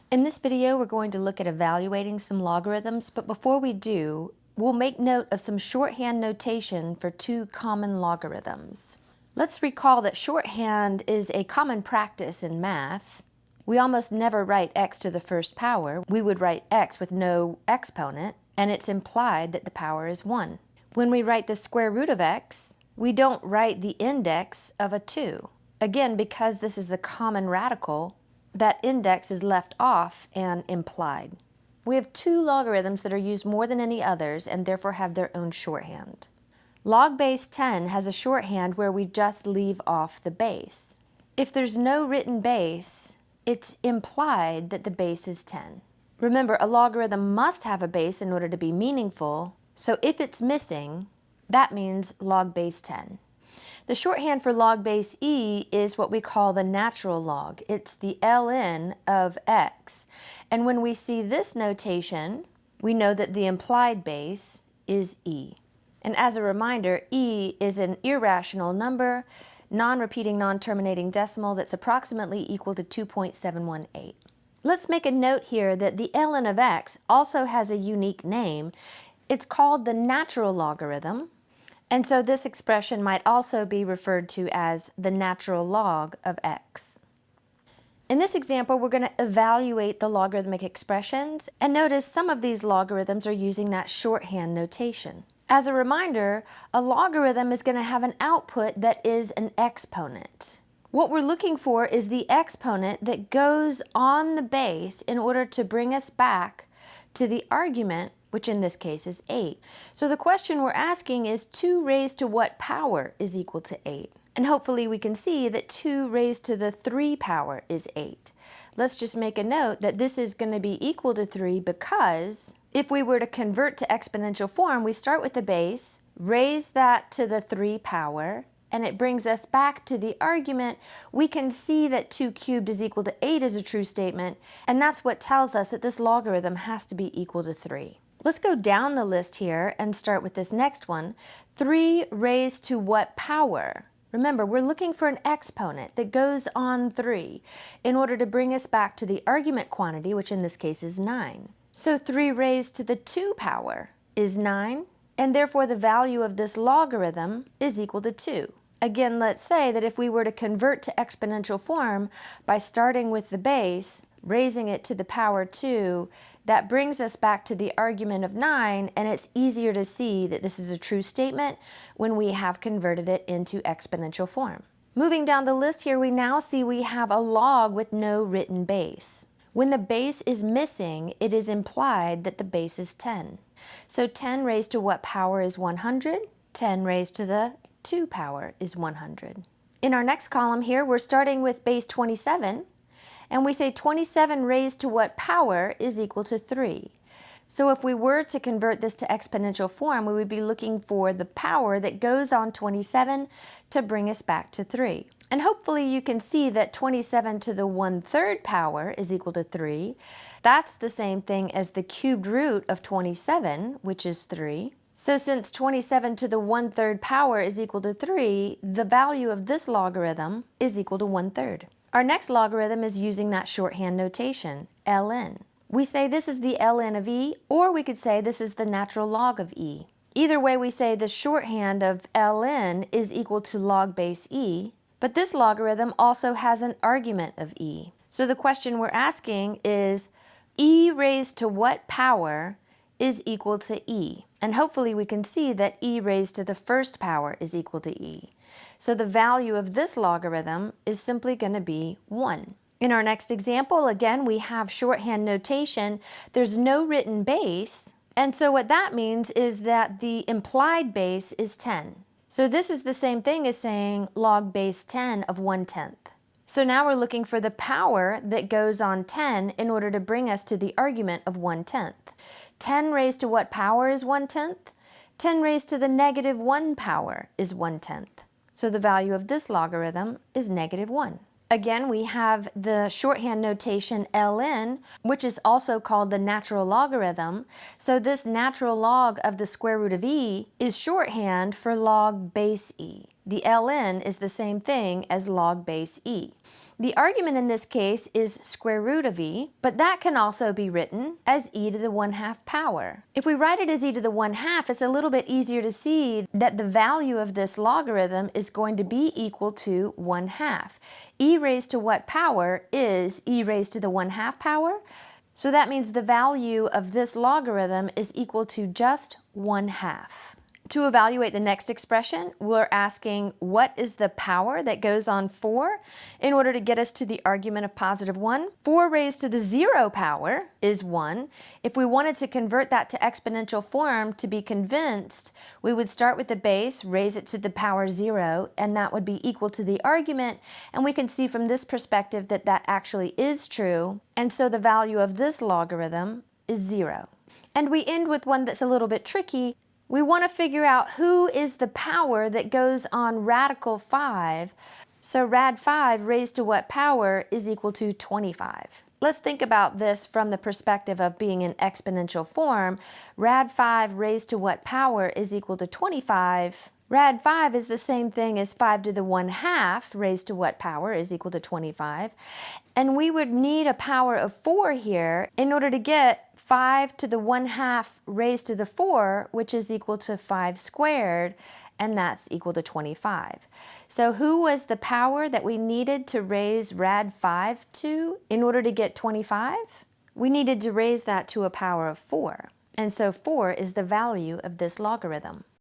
In this video, we're going to look at evaluating some logarithms, but before we do, we'll make note of some shorthand notation for two common logarithms. Let's recall that shorthand is a common practice in math. We almost never write x to the first power. We would write x with no exponent, and it's implied that the power is 1. When we write the square root of x, we don't write the index of a 2. Again, because this is a common radical, that index is left off and implied. We have two logarithms that are used more than any others and therefore have their own shorthand. Log base 10 has a shorthand where we just leave off the base. If there's no written base, it's implied that the base is 10. Remember, a logarithm must have a base in order to be meaningful, so if it's missing, that means log base 10. The shorthand for log base e is what we call the natural log. It's the ln of x. And when we see this notation, we know that the implied base is e. And as a reminder, e is an irrational number, non-repeating, non-terminating decimal that's approximately equal to 2.718. Let's make a note here that the ln of x also has a unique name. It's called the natural logarithm. And so this expression might also be referred to as the natural log of x. In this example, we're going to evaluate the logarithmic expressions, and notice some of these logarithms are using that shorthand notation. As a reminder, a logarithm is going to have an output that is an exponent. What we're looking for is the exponent that goes on the base in order to bring us back to the argument, which in this case is 8. So the question we're asking is 2 raised to what power is equal to 8? And hopefully we can see that 2 raised to the 3 power is 8. Let's just make a note that this is going to be equal to 3 because if we were to convert to exponential form, we start with the base, raise that to the 3 power, and it brings us back to the argument. We can see that 2 cubed is equal to 8 is a true statement, and that's what tells us that this logarithm has to be equal to 3. Let's go down the list here and start with this next one. 3 raised to what power? Remember, we're looking for an exponent that goes on 3 in order to bring us back to the argument quantity, which in this case is 9. So 3 raised to the 2 power is 9, and therefore the value of this logarithm is equal to 2. Again, let's say that if we were to convert to exponential form by starting with the base, raising it to the power 2, that brings us back to the argument of 9, and it's easier to see that this is a true statement when we have converted it into exponential form. Moving down the list here, we now see we have a log with no written base. When the base is missing, it is implied that the base is 10. So 10 raised to what power is 100? 10 raised to the 2 power is 100. In our next column here, we're starting with base 27, and we say 27 raised to what power is equal to 3. So if we were to convert this to exponential form, we would be looking for the power that goes on 27 to bring us back to 3. And hopefully you can see that 27 to the 1/3 power is equal to 3. That's the same thing as the cubed root of 27, which is 3. So since 27 to the 1/3 power is equal to 3, the value of this logarithm is equal to 1/3. Our next logarithm is using that shorthand notation, ln. We say this is the ln of e, or we could say this is the natural log of e. Either way, we say the shorthand of ln is equal to log base e, but this logarithm also has an argument of e. So the question we're asking is e raised to what power is equal to e? And hopefully we can see that e raised to the first power is equal to e. So the value of this logarithm is simply going to be 1. In our next example, again, we have shorthand notation. There's no written base, and so what that means is that the implied base is 10. So this is the same thing as saying log base 10 of 1/10. So now we're looking for the power that goes on 10 in order to bring us to the argument of 1/10. 10 raised to what power is 1/10? 10 raised to the -1 power is 1/10. So the value of this logarithm is -1. Again, we have the shorthand notation ln, which is also called the natural logarithm. So this natural log of the square root of e is shorthand for log base e. The ln is the same thing as log base e. The argument in this case is square root of e, but that can also be written as e to the 1/2 power. If we write it as e to the 1/2, it's a little bit easier to see that the value of this logarithm is going to be equal to 1/2. E raised to what power is e raised to the 1/2 power? So that means the value of this logarithm is equal to just 1/2. To evaluate the next expression, we're asking what is the power that goes on 4 in order to get us to the argument of +1. 4 raised to the 0 power is 1. If we wanted to convert that to exponential form to be convinced, we would start with the base, raise it to the power 0, and that would be equal to the argument. And we can see from this perspective that that actually is true. And so the value of this logarithm is 0. And we end with one that's a little bit tricky. We want to figure out who is the power that goes on radical 5. So rad 5 raised to what power is equal to 25. Let's think about this from the perspective of being in exponential form. Rad 5 raised to what power is equal to 25. Rad 5 is the same thing as 5 to the 1/2 raised to what power is equal to 25. And we would need a power of 4 here in order to get 5 to the 1/2 raised to the 4, which is equal to 5 squared, and that's equal to 25. So who was the power that we needed to raise rad 5 to in order to get 25? We needed to raise that to a power of 4. And so 4 is the value of this logarithm.